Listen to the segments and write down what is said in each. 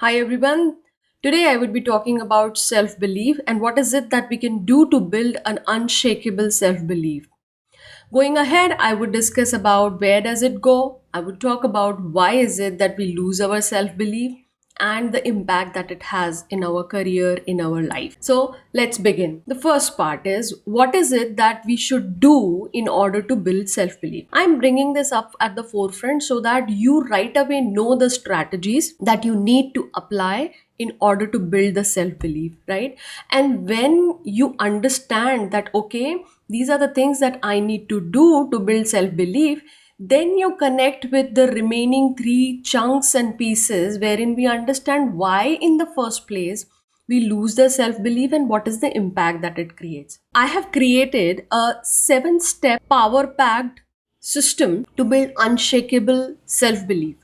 Hi everyone. Today I would be talking about self-belief and what is it that we can do to build an unshakable self-belief. Going ahead, I would discuss about where does it go? I would talk about why is it that we lose our self-belief and the impact that it has in our career, in our life. So let's begin. The first part is what is it that we should do in order to build self-belief? I'm bringing this up at the forefront so that you right away know the strategies that you need to apply in order to build the self belief, right? And when you understand that, okay, these are the things that I need to do to build self belief, then you connect with the remaining three chunks and pieces wherein we understand why, in the first place, we lose the self belief and what is the impact that it creates. I have created a 7-step power packed system to build unshakable self belief.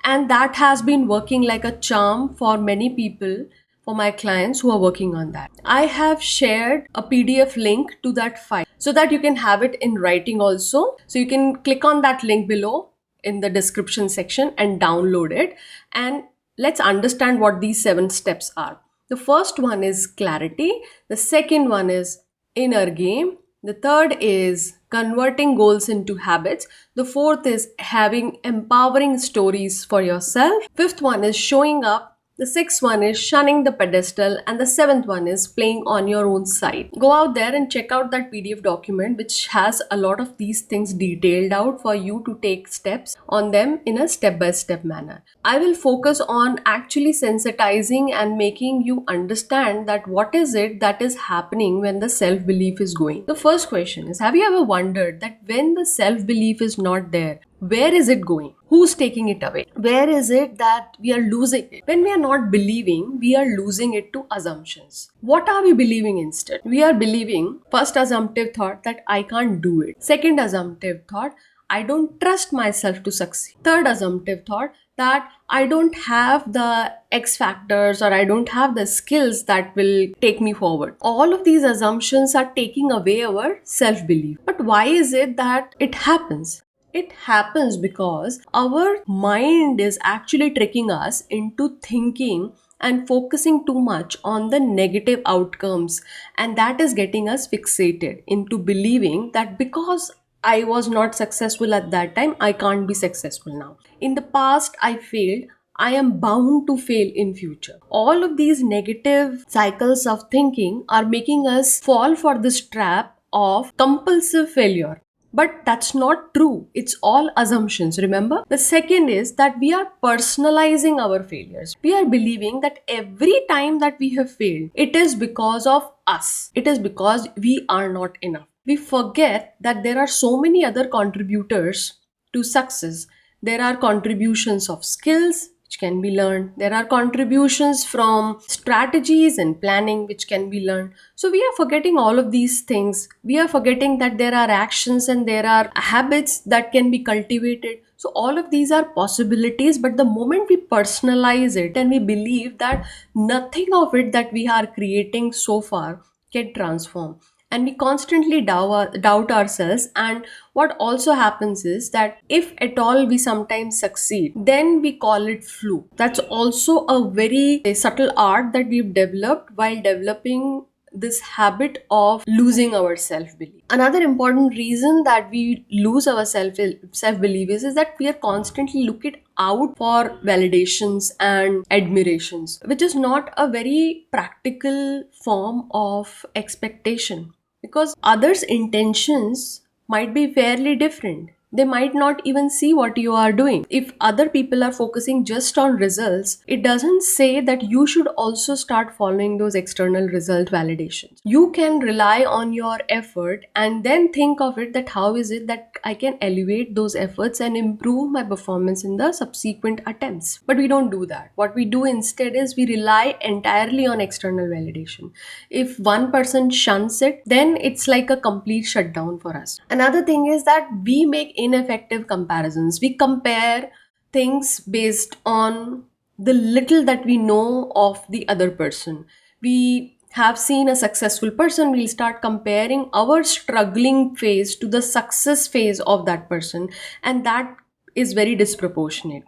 And that has been working like a charm for many people, for my clients who are working on that. I have shared a PDF link to that file so that you can have it in writing also. So you can click on that link below in the description section and download it. And let's understand what these 7 steps are. The first one is clarity. The second one is inner game. The third is converting goals into habits. The fourth is having empowering stories for yourself. Fifth one is showing up. The sixth one is shunning the pedestal, and the seventh one is playing on your own side. Go out there and check out that PDF document, which has a lot of these things detailed out for you to take steps on them in a step by step manner. I will focus on actually sensitizing and making you understand that what is it that is happening when the self belief is going. The first question is, have you ever wondered that when the self belief is not there, where is it going? Who's taking it away? Where is it that we are losing it? When we are not believing, we are losing it to assumptions. What are we believing instead? We are believing, first assumptive thought, that I can't do it. Second assumptive thought, I don't trust myself to succeed. Third assumptive thought, that I don't have the X factors or I don't have the skills that will take me forward. All of these assumptions are taking away our self belief. But why is it that it happens? It happens because our mind is actually tricking us into thinking and focusing too much on the negative outcomes, and that is getting us fixated into believing that because I was not successful at that time, I can't be successful now. In the past, I failed. I am bound to fail in future. All of these negative cycles of thinking are making us fall for this trap of compulsive failure. But that's not true. It's all assumptions, remember? The second is that we are personalizing our failures. We are believing that every time that we have failed, it is because of us. It is because we are not enough. We forget that there are so many other contributors to success. There are contributions of skills, which can be learned. There are contributions from strategies and planning, which can be learned. So we are forgetting all of these things. We are forgetting that there are actions and there are habits that can be cultivated. So all of these are possibilities, but the moment we personalize it and we believe that nothing of it that we are creating so far can transform, and we constantly doubt ourselves, and what also happens is that if at all we sometimes succeed, then we call it fluke. That's also a very subtle art that we've developed while developing this habit of losing our self belief. Another important reason that we lose our self belief is that we are constantly looking out for validations and admirations, which is not a very practical form of expectation, because others' intentions might be fairly different. They might not even see what you are doing. If other people are focusing just on results, it doesn't say that you should also start following those external result validations. You can rely on your effort and then think of it that how is it that I can elevate those efforts and improve my performance in the subsequent attempts. But we don't do that. What we do instead is we rely entirely on external validation. If one person shuns it, then it's like a complete shutdown for us. Another thing is that we make ineffective comparisons. We compare things based on the little that we know of the other person. We have seen a successful person, we'll start comparing our struggling phase to the success phase of that person, and that is very disproportionate.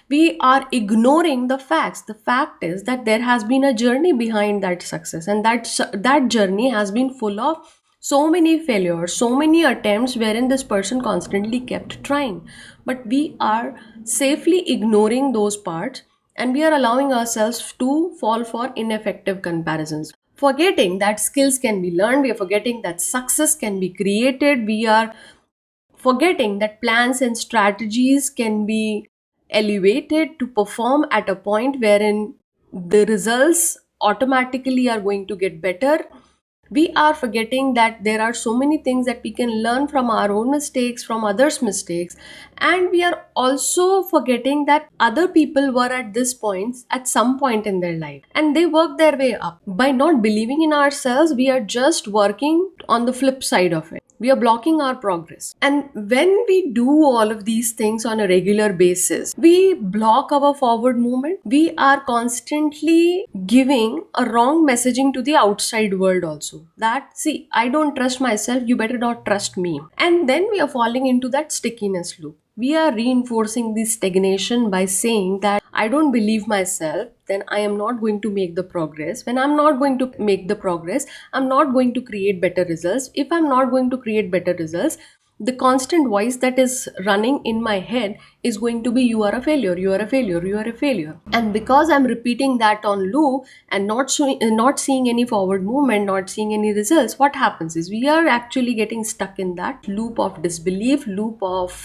We are ignoring the facts. The fact is that there has been a journey behind that success, and that journey has been full of so many failures, so many attempts wherein this person constantly kept trying. But we are safely ignoring those parts, and we are allowing ourselves to fall for ineffective comparisons. Forgetting that skills can be learned, we are forgetting that success can be created, we are forgetting that plans and strategies can be elevated to perform at a point wherein the results automatically are going to get better. We are forgetting that there are so many things that we can learn from our own mistakes, from others' mistakes, and we are also forgetting that other people were at this point at some point in their life and they worked their way up. By not believing in ourselves, we are just working on the flip side of it. We are blocking our progress. And when we do all of these things on a regular basis, we block our forward movement. We are constantly giving a wrong messaging to the outside world also. That, see, I don't trust myself, you better not trust me. And then we are falling into that stickiness loop. We are reinforcing this stagnation by saying that I don't believe myself, then I am not going to make the progress. When I'm not going to make the progress, I'm not going to create better results. If I'm not going to create better results, the constant voice that is running in my head is going to be, you are a failure, you are a failure, you are a failure. And because I'm repeating that on loop and not seeing any forward movement, not seeing any results, what happens is we are actually getting stuck in that loop of disbelief, loop of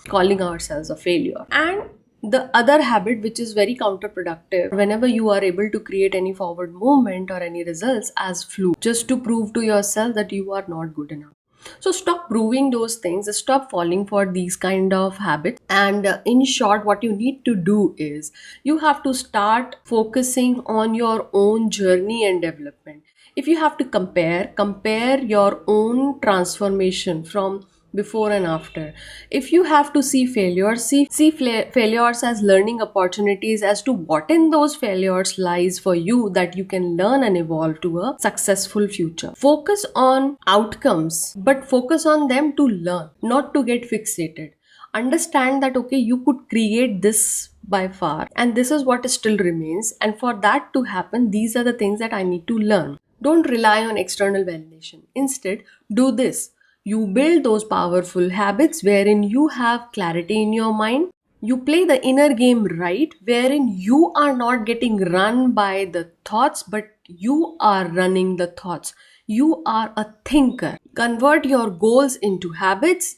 calling ourselves a failure. And the other habit, which is very counterproductive, whenever you are able to create any forward movement or any results, as fluke, just to prove to yourself that you are not good enough. So stop proving those things, stop falling for these kind of habits. And in short, what you need to do is you have to start focusing on your own journey and development. If you have to compare your own transformation from before and after. If you have to see failures, failures as learning opportunities as to what in those failures lies for you that you can learn and evolve to a successful future. Focus on outcomes, but focus on them to learn, not to get fixated. Understand that, okay, you could create this by far, and this is what still remains. And for that to happen, these are the things that I need to learn. Don't rely on external validation. Instead, do this. You build those powerful habits wherein you have clarity in your mind. You play the inner game right, wherein you are not getting run by the thoughts, but you are running the thoughts. You are a thinker. Convert your goals into habits.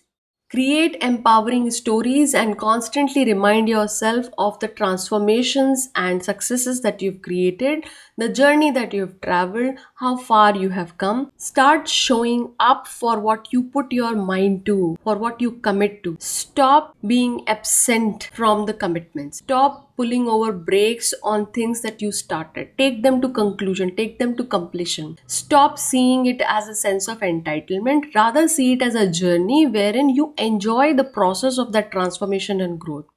Create empowering stories and constantly remind yourself of the transformations and successes that you've created, the journey that you've traveled, how far you have come. Start showing up for what you put your mind to, for what you commit to. Stop being absent from the commitments. Stop pulling over brakes on things that you started. Take them to conclusion, take them to completion. Stop seeing it as a sense of entitlement, rather see it as a journey wherein you enjoy the process of that transformation and growth.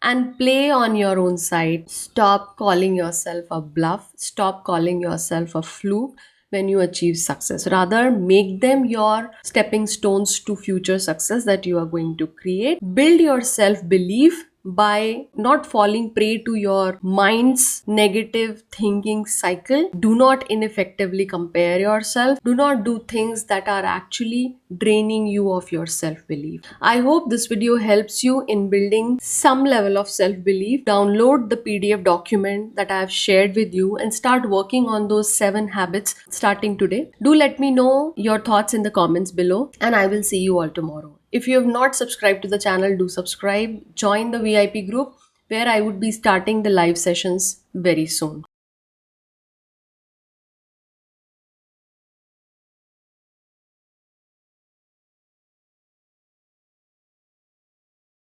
And play on your own side. Stop calling yourself a bluff, stop calling yourself a fluke when you achieve success. Rather, make them your stepping stones to future success that you are going to create. Build your self belief by not falling prey to your mind's negative thinking cycle. Do not ineffectively compare yourself. Do not do things that are actually draining you of your self-belief. I hope this video helps you in building some level of self-belief. Download the PDF document that I have shared with you and start working on those 7 habits starting today. Do let me know your thoughts in the comments below, and I will see you all tomorrow. If you have not subscribed to the channel, do subscribe. Join the VIP group where I would be starting the live sessions very soon.